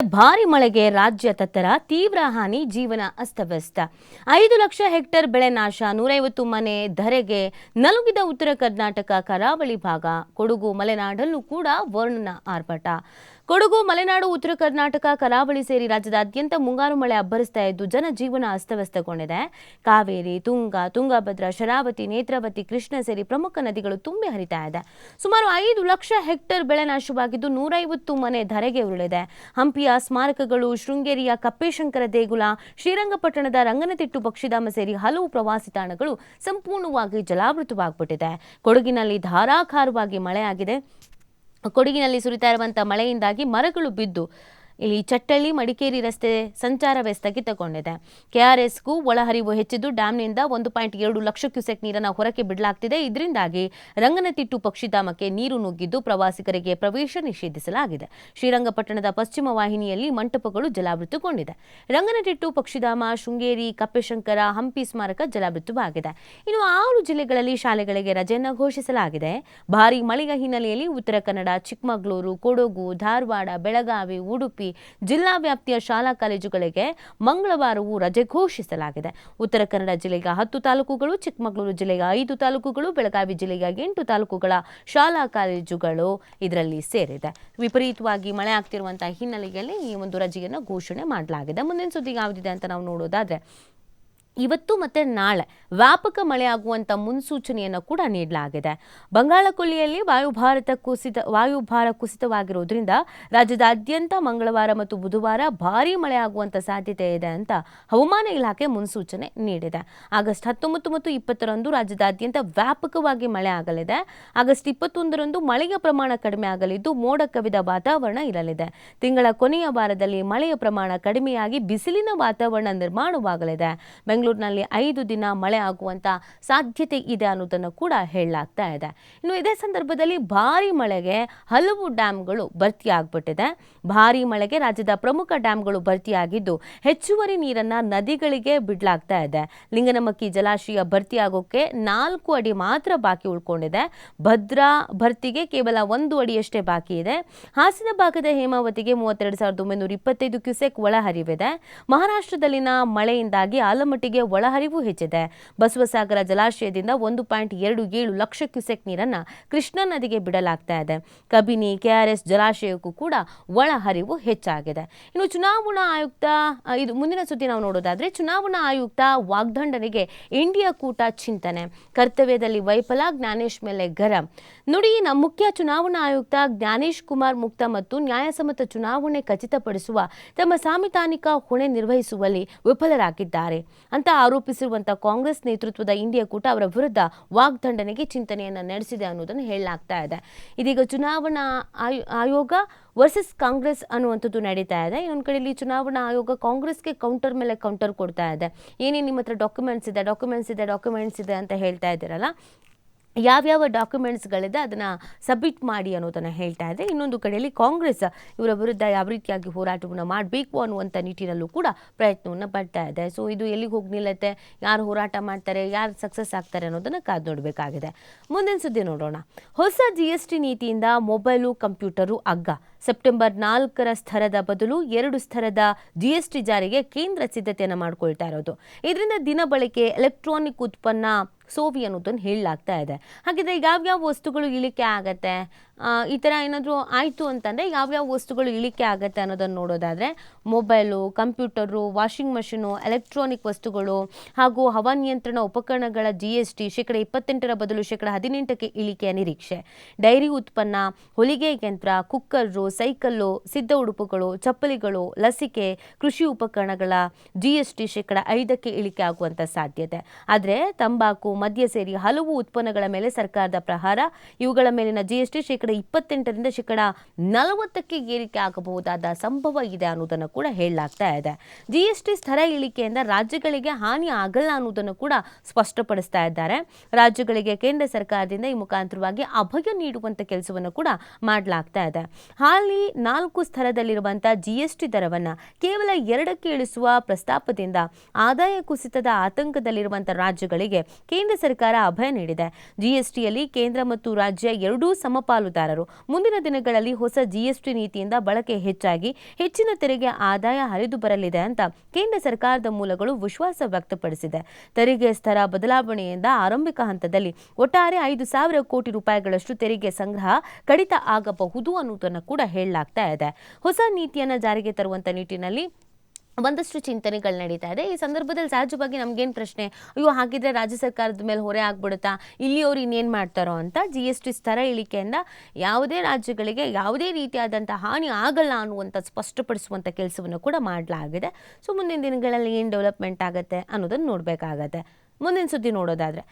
ಭಾರಿ ಮಳೆಗೆ ರಾಜ್ಯ ತತ್ತರ, ತೀವ್ರ ಹಾನಿ, ಜೀವನ ಅಸ್ತವ್ಯಸ್ತ. 5 ಲಕ್ಷ ಹೆಕ್ಟೇರ್ ಬೆಳೆ ನಾಶ, 150 ಮನೆ ಧರೆಗೆ ನಲುಗಿದ ಉತ್ತರ ಕರ್ನಾಟಕ ಕರಾವಳಿ ಭಾಗ. ಕೊಡಗು ಮಲೆನಾಡಲ್ಲೂ ಕೂಡ ವರ್ಣನ ಆರ್ಭಟ. ಕೊಡಗು ಮಲೆನಾಡು ಉತ್ತರ ಕರ್ನಾಟಕ ಕರಾವಳಿ ಸೇರಿ ರಾಜ್ಯದಾದ್ಯಂತ ಮುಂಗಾರು ಮಳೆ ಅಬ್ಬರಿಸ್ತಾ ಇದ್ದು ಜನಜೀವನ ಅಸ್ತವ್ಯಸ್ತಗೊಂಡಿದೆ. ಕಾವೇರಿ, ತುಂಗಭದ್ರಾ, ಶರಾವತಿ, ನೇತ್ರಾವತಿ, ಕೃಷ್ಣ ಸೇರಿ ಪ್ರಮುಖ ನದಿಗಳು ತುಂಬಿ ಹರಿತಾ ಇದೆ. ಸುಮಾರು 5 ಲಕ್ಷ ಹೆಕ್ಟೇರ್ ಬೆಳೆ ನಾಶವಾಗಿದ್ದು 150 ಮನೆ ಧರೆಗೆ ಉರುಳಿದೆ. ಹಂಪಿಯ ಸ್ಮಾರಕಗಳು, ಶೃಂಗೇರಿಯ ಕಪ್ಪೇಶಂಕರ ದೇಗುಲ, ಶ್ರೀರಂಗಪಟ್ಟಣದ ರಂಗನತಿಟ್ಟು ಪಕ್ಷಿಧಾಮ ಸೇರಿ ಹಲವು ಪ್ರವಾಸಿ ತಾಣಗಳು ಸಂಪೂರ್ಣವಾಗಿ ಜಲಾವೃತವಾಗ್ಬಿಟ್ಟಿದೆ. ಕೊಡಗಿನಲ್ಲಿ ಧಾರಾಕಾರವಾಗಿ ಮಳೆಯಾಗಿದೆ. ಕೊಡಗಿನಲ್ಲಿ ಸುರಿತಾ ಇರುವಂತಹ ಮಳೆಯಿಂದಾಗಿ ಮರಗಳು ಬಿದ್ದು ಇಲ್ಲಿ ಚಟ್ಟಳ್ಳಿ ಮಡಿಕೇರಿ ರಸ್ತೆ ಸಂಚಾರವೇ ಸ್ಥಗಿತಗೊಂಡಿದೆ. ಕೆಆರ್ಎಸ್ಗೂ ಒಳಹರಿವು ಹೆಚ್ಚಿದ್ದು ಡ್ಯಾಂನಿಂದ 1.2 ಲಕ್ಷ ಕ್ಯೂಸೆಕ್ ನೀರನ್ನು ಹೊರಕ್ಕೆ ಬಿಡಲಾಗ್ತಿದೆ. ಇದರಿಂದಾಗಿ ರಂಗನತಿಟ್ಟು ಪಕ್ಷಿಧಾಮಕ್ಕೆ ನೀರು ನುಗ್ಗಿದ್ದು ಪ್ರವಾಸಿಗರಿಗೆ ಪ್ರವೇಶ ನಿಷೇಧಿಸಲಾಗಿದೆ. ಶ್ರೀರಂಗಪಟ್ಟಣದ ಪಶ್ಚಿಮ ವಾಹಿನಿಯಲ್ಲಿ ಮಂಟಪಗಳು ಜಲಾವೃತಗೊಂಡಿದೆ. ರಂಗನತಿಟ್ಟು ಪಕ್ಷಿಧಾಮ, ಶೃಂಗೇರಿ, ಕಪ್ಪೆಶಂಕರ, ಹಂಪಿ ಸ್ಮಾರಕ ಜಲಾವೃತವಾಗಿದೆ. ಇನ್ನು 6 ಜಿಲ್ಲೆಗಳಲ್ಲಿ ಶಾಲೆಗಳಿಗೆ ರಜೆಯನ್ನು ಘೋಷಿಸಲಾಗಿದೆ. ಭಾರೀ ಮಳೆಯ ಹಿನ್ನೆಲೆಯಲ್ಲಿ ಉತ್ತರ ಕನ್ನಡ, ಚಿಕ್ಕಮಗಳೂರು, ಕೊಡಗು, ಧಾರವಾಡ, ಬೆಳಗಾವಿ, ಉಡುಪಿ ಜಿಲ್ಲಾ ವ್ಯಾಪ್ತಿಯ ಶಾಲಾ ಕಾಲೇಜುಗಳಿಗೆ ಮಂಗಳವಾರವೂ ರಜೆ ಘೋಷಿಸಲಾಗಿದೆ. ಉತ್ತರ ಕನ್ನಡ ಜಿಲ್ಲೆಯ 10 ತಾಲೂಕುಗಳು, ಚಿಕ್ಕಮಗಳೂರು ಜಿಲ್ಲೆಯ 5 ತಾಲೂಕುಗಳು, ಬೆಳಗಾವಿ ಜಿಲ್ಲೆಯ 8 ತಾಲೂಕುಗಳ ಶಾಲಾ ಕಾಲೇಜುಗಳು ಇದರಲ್ಲಿ ಸೇರಿದೆ. ವಿಪರೀತವಾಗಿ ಮಳೆ ಆಗ್ತಿರುವಂತಹ ಹಿನ್ನೆಲೆಯಲ್ಲಿ ಈ ಒಂದು ರಜೆಯನ್ನು ಘೋಷಣೆ ಮಾಡಲಾಗಿದೆ. ಮುಂದಿನ ಸುದ್ದಿ ಯಾವುದಿದೆ ಅಂತ ನಾವು ನೋಡೋದಾದ್ರೆ, ಇವತ್ತು ಮತ್ತು ನಾಳೆ ವ್ಯಾಪಕ ಮಳೆಯಾಗುವಂಥ ಮುನ್ಸೂಚನೆಯನ್ನು ಕೂಡ ನೀಡಲಾಗಿದೆ. ಬಂಗಾಳಕೊಲ್ಲಿಯಲ್ಲಿ ವಾಯುಭಾರ ಕುಸಿತವಾಗಿರುವುದರಿಂದ ರಾಜ್ಯದಾದ್ಯಂತ ಮಂಗಳವಾರ ಮತ್ತು ಬುಧವಾರ ಭಾರೀ ಮಳೆಯಾಗುವಂಥ ಸಾಧ್ಯತೆ ಇದೆ ಅಂತ ಹವಾಮಾನ ಇಲಾಖೆ ಮುನ್ಸೂಚನೆ ನೀಡಿದೆ. ಆಗಸ್ಟ್ 19 ಮತ್ತು 20ರಂದು ರಾಜ್ಯದಾದ್ಯಂತ ವ್ಯಾಪಕವಾಗಿ ಮಳೆ ಆಗಲಿದೆ. ಆಗಸ್ಟ್ 21ರಂದು ಮಳೆಯ ಪ್ರಮಾಣ ಕಡಿಮೆ ಆಗಲಿದ್ದು ಮೋಡ ಕವಿದ ವಾತಾವರಣ ಇರಲಿದೆ. ತಿಂಗಳ ಕೊನೆಯ ವಾರದಲ್ಲಿ ಮಳೆಯ ಪ್ರಮಾಣ ಕಡಿಮೆಯಾಗಿ ಬಿಸಿಲಿನ ವಾತಾವರಣ ನಿರ್ಮಾಣವಾಗಲಿದೆ. ಬೆಂಗಳೂರಿನಲ್ಲಿ 5 ದಿನ ಮಳೆ ಆಗುವಂತ ಸಾಧ್ಯತೆ ಇದೆ ಅನ್ನೋದನ್ನು ಕೂಡ ಹೇಳಲಾಗ್ತಾ ಇದೆ. ಇನ್ನು ಇದೇ ಸಂದರ್ಭದಲ್ಲಿ ಭಾರಿ ಮಳೆಗೆ ಹಲವು ಡ್ಯಾಂಗಳು ಭರ್ತಿಯಾಗ್ಬಿಟ್ಟಿದೆ. ಭಾರಿ ಮಳೆಗೆ ರಾಜ್ಯದ ಪ್ರಮುಖ ಡ್ಯಾಂಗಳು ಭರ್ತಿಯಾಗಿದ್ದು ಹೆಚ್ಚುವರಿ ನೀರನ್ನ ನದಿಗಳಿಗೆ ಬಿಡಲಾಗ್ತಾ ಇದೆ. ಲಿಂಗನಮಕ್ಕಿ ಜಲಾಶಯ ಭರ್ತಿಯಾಗೋಕೆ 4 ಅಡಿ ಮಾತ್ರ ಬಾಕಿ ಉಳ್ಕೊಂಡಿದೆ. ಭದ್ರಾ ಭರ್ತಿಗೆ ಕೇವಲ 1 ಅಡಿಯಷ್ಟೇ ಬಾಕಿ ಇದೆ. ಹಾಸನ ಭಾಗದ ಹೇಮಾವತಿಗೆ 32,925 ಕ್ಯೂಸೆಕ್ ಒಳಹರಿವಿದೆ. ಮಹಾರಾಷ್ಟ್ರದಲ್ಲಿನ ಮಳೆಯಿಂದಾಗಿ ಆಲಮಟ್ಟಿಗೆ ಒಳಹರಿವು ಹೆಚ್ಚಿದೆ. ಬಸವಸಾಗರ ಜಲಾಶಯದಿಂದ 1.27 ಲಕ್ಷ ಕ್ಯೂಸೆಕ್ ನೀರನ್ನ ಕೃಷ್ಣಾ ನದಿಗೆ ಬಿಡಲಾಗ್ತಾ ಇದೆ. ಕಬಿನಿ, ಕೆಆರ್ಎಸ್ ಜಲಾಶಯಕ್ಕೂ ಕೂಡ ಒಳಹರಿವು ಹೆಚ್ಚಾಗಿದೆ. ಇನ್ನು ಚುನಾವಣಾ ಆಯುಕ್ತ, ಇದು ಮುಂದಿನ ಸುದ್ದಿ ನಾವು ನೋಡೋದಾದ್ರೆ, ಚುನಾವಣಾ ಆಯುಕ್ತ ವಾಗ್ದಂಡನೆಗೆ ಇಂಡಿಯಾ ಕೂಟ ಚಿಂತನೆ, ಕರ್ತವ್ಯದಲ್ಲಿ ವೈಫಲ, ಜ್ಞಾನೇಶ್ ಮೇಲೆ ಗರಂ. ನುಡಿ ಮುಖ್ಯ ಚುನಾವಣಾ ಆಯುಕ್ತ ಜ್ಞಾನೇಶ್ ಕುಮಾರ್ ಮುಕ್ತ ಮತ್ತು ನ್ಯಾಯಸಮ್ಮತ ಚುನಾವಣೆ ಖಚಿತಪಡಿಸುವ ತಮ್ಮ ಸಾಂವಿಧಾನಿಕ ಹೊಣೆ ನಿರ್ವಹಿಸುವಲ್ಲಿ ವಿಫಲರಾಗಿದ್ದಾರೆ ಅಂತ ಆರೋಪಿಸಿರುವಂತಹ ಕಾಂಗ್ರೆಸ್ ನೇತೃತ್ವದ ಇಂಡಿಯಾ ಕೂಟ ಅವರ ವಿರುದ್ಧ ವಾಗ್ದಂಡನೆಗೆ ಚಿಂತನೆಯನ್ನು ನಡೆಸಿದೆ ಅನ್ನೋದನ್ನು ಹೇಳಲಾಗ್ತಾ ಇದೆ. ಇದೀಗ ಚುನಾವಣಾ ಆಯೋಗ ವರ್ಸಸ್ ಕಾಂಗ್ರೆಸ್ ಅನ್ನುವಂಥದ್ದು ನಡೀತಾ ಇದೆ. ಇನ್ನೊಂದು ಕಡೆಯಲ್ಲಿ ಚುನಾವಣಾ ಆಯೋಗ ಕಾಂಗ್ರೆಸ್ಗೆ ಕೌಂಟರ್ ಮೇಲೆ ಕೌಂಟರ್ ಕೊಡ್ತಾ ಇದೆ. ಏನೇನು ನಿಮ್ಮ ಹತ್ರ ಡಾಕ್ಯುಮೆಂಟ್ಸ್ ಇದೆ ಅಂತ ಹೇಳ್ತಾ ಇದ್ದೀರಲ್ಲ, ಯಾವ್ಯಾವ ಡಾಕ್ಯುಮೆಂಟ್ಸ್ಗಳಿದೆ ಅದನ್ನು ಸಬ್ಮಿಟ್ ಮಾಡಿ ಅನ್ನೋದನ್ನು ಹೇಳ್ತಾ ಇದೆ. ಇನ್ನೊಂದು ಕಡೆಯಲ್ಲಿ ಕಾಂಗ್ರೆಸ್ ಇವರ ವಿರುದ್ಧ ಯಾವ ರೀತಿಯಾಗಿ ಹೋರಾಟವನ್ನು ಮಾಡಬೇಕು ಅನ್ನುವಂಥ ನಿಟ್ಟಿನಲ್ಲೂ ಕೂಡ ಪ್ರಯತ್ನವನ್ನು ಪಡ್ತಾ ಇದೆ. ಸೊ ಇದು ಎಲ್ಲಿಗೆ ಹೋಗಿ ನಿಲ್ಲುತ್ತೆ, ಯಾರು ಹೋರಾಟ ಮಾಡ್ತಾರೆ, ಯಾರು ಸಕ್ಸಸ್ ಆಗ್ತಾರೆ ಅನ್ನೋದನ್ನು ಕಾದು ನೋಡಬೇಕಾಗಿದೆ. ಮುಂದಿನ ಸುದ್ದಿ ನೋಡೋಣ. ಹೊಸ GST ನೀತಿಯಿಂದ ಮೊಬೈಲು, ಕಂಪ್ಯೂಟರು ಅಗ್ಗ. ಸೆಪ್ಟೆಂಬರ್ 4ರ ಸ್ತರದ ಬದಲು 2 ಸ್ತರದ GST ಜಾರಿಗೆ ಕೇಂದ್ರ ಸಿದ್ಧತೆಯನ್ನು ಮಾಡ್ಕೊಳ್ತಾ ಇರೋದು. ಇದರಿಂದ ದಿನಬಳಕೆ ಎಲೆಕ್ಟ್ರಾನಿಕ್ ಉತ್ಪನ್ನ ಸೋವಿ ಅನ್ನೋದನ್ನು ಹೇಳಲಾಗ್ತಾ ಇದೆ. ಹಾಗಿದ್ರೆ ಯಾವ್ಯಾವ ವಸ್ತುಗಳು ಇಳಿಕೆ ಆಗತ್ತೆ, ಈ ಥರ ಏನಾದರೂ ಆಯಿತು ಅಂತಂದರೆ ಯಾವ್ಯಾವ ವಸ್ತುಗಳು ಇಳಿಕೆ ಆಗತ್ತೆ ಅನ್ನೋದನ್ನು ನೋಡೋದಾದರೆ, mobile, computer, washing machine, electronic ವಸ್ತುಗಳು ಹಾಗೂ ಹವಾನಿಯಂತ್ರಣ ಉಪಕರಣಗಳ GST -28ರ ಬದಲು -18ಕ್ಕೆ ಇಳಿಕೆಯ ನಿರೀಕ್ಷೆ. ಡೈರಿ ಉತ್ಪನ್ನ, ಹೊಲಿಗೆ ಯಂತ್ರ, ಕುಕ್ಕರು, ಸೈಕಲ್ಲು, ಸಿದ್ಧ ಉಡುಪುಗಳು, ಚಪ್ಪಲಿಗಳು, ಲಸಿಕೆ, ಕೃಷಿ ಉಪಕರಣಗಳ GST -5ಕ್ಕೆ ಇಳಿಕೆ ಆಗುವಂಥ ಸಾಧ್ಯತೆ. ಆದರೆ ತಂಬಾಕು, ಮದ್ಯ ಸೇರಿ ಹಲವು ಉತ್ಪನ್ನಗಳ ಮೇಲೆ ಸರ್ಕಾರದ ಪ್ರಹಾರ. ಇವುಗಳ ಮೇಲಿನ GST -28ರಿಂದ -40ಕ್ಕೆ ಏರಿಕೆ ಆಗಬಹುದಾದ ಸಂಭವ ಇದೆ ಅನ್ನೋದನ್ನು ಕೂಡ ಹೇಳಲಾಗ್ತಾ ಇದೆ. GST ಸ್ಥರ ಇಳಿಕೆಯಿಂದ ರಾಜ್ಯಗಳಿಗೆ ಹಾನಿ ಆಗಲ್ಲ ಅನ್ನೋದನ್ನು ಕೂಡ ಸ್ಪಷ್ಟಪಡಿಸ್ತಾ ಇದ್ದಾರೆ. ರಾಜ್ಯಗಳಿಗೆ ಕೇಂದ್ರ ಸರ್ಕಾರದಿಂದ ಈ ಮುಖಾಂತರವಾಗಿ ಅಭಯ ನೀಡುವಂಥ ಕೆಲಸವನ್ನು ಕೂಡ ಮಾಡಲಾಗ್ತಾ ಇದೆ. ಹಾಲಿ ಹಾಲಿ 4 ಸ್ತರದಲ್ಲಿರುವಂಥ GST ದರವನ್ನು ಕೇವಲ 2ಕ್ಕೆ ಇಳಿಸುವ ಪ್ರಸ್ತಾಪದಿಂದ ಆದಾಯ ಕುಸಿತದ ಆತಂಕದಲ್ಲಿರುವಂಥ ರಾಜ್ಯಗಳಿಗೆ ಕೇಂದ್ರ ಸರ್ಕಾರ ಅಭಯ ನೀಡಿದೆ. GSTಯಲ್ಲಿ ಕೇಂದ್ರ ಮತ್ತು ರಾಜ್ಯ ಎರಡೂ ಸಮಪಾಲುದಾರರು. ಮುಂದಿನ ದಿನಗಳಲ್ಲಿ ಹೊಸ GST ನೀತಿಯಿಂದ ಬಳಕೆ ಹೆಚ್ಚಾಗಿ ಹೆಚ್ಚಿನ ತೆರಿಗೆ ಆದಾಯ ಹರಿದು ಬರಲಿದೆ ಅಂತ ಕೇಂದ್ರ ಸರ್ಕಾರದ ಮೂಲಗಳು ವಿಶ್ವಾಸ ವ್ಯಕ್ತಪಡಿಸಿದೆ. ತೆರಿಗೆ ಸ್ತರ ಬದಲಾವಣೆಯಿಂದ ಆರಂಭಿಕ ಹಂತದಲ್ಲಿ ಒಟ್ಟಾರೆ 5,000 ಕೋಟಿ ರೂಪಾಯಿಗಳಷ್ಟು ತೆರಿಗೆ ಸಂಗ್ರಹ ಕಡಿತ ಆಗಬಹುದು ಅನ್ನೋದನ್ನು ಕೂಡ ಹೇಳಲಾಗ್ತಾ ಇದೆ. ಹೊಸ ನೀತಿಯನ್ನು ಜಾರಿಗೆ ತರುವಂತ ನಿಟ್ಟಿನಲ್ಲಿ ಒಂದಷ್ಟು ಚಿಂತನೆಗಳು ನಡೀತಾ ಇದೆ. ಈ ಸಂದರ್ಭದಲ್ಲಿ ಸಹಜವಾಗಿ ನಮಗೇನು ಪ್ರಶ್ನೆ, ಅಯ್ಯೋ ಹಾಗಿದ್ರೆ ರಾಜ್ಯ ಸರ್ಕಾರದ ಮೇಲೆ ಹೊರೆ ಆಗ್ಬಿಡುತ್ತಾ, ಇಲ್ಲಿ ಅವ್ರು ಇನ್ನೇನು ಮಾಡ್ತಾರೋ ಅಂತ. GST ಸ್ತರ ಇಳಿಕೆಯಿಂದ ಯಾವುದೇ ರಾಜ್ಯಗಳಿಗೆ ಯಾವುದೇ ರೀತಿಯಾದಂಥ ಹಾನಿ ಆಗಲ್ಲ ಅನ್ನುವಂಥ ಸ್ಪಷ್ಟಪಡಿಸುವಂಥ ಕೆಲಸವನ್ನು ಕೂಡ ಮಾಡಲಾಗಿದೆ. ಸೊ ಮುಂದಿನ ದಿನಗಳಲ್ಲಿ ಏನು ಡೆವಲಪ್ಮೆಂಟ್ ಆಗುತ್ತೆ ಅನ್ನೋದನ್ನು ನೋಡಬೇಕಾಗತ್ತೆ. ಮುಂದಿನ ಸುದ್ದಿ ನೋಡೋದಾದರೆ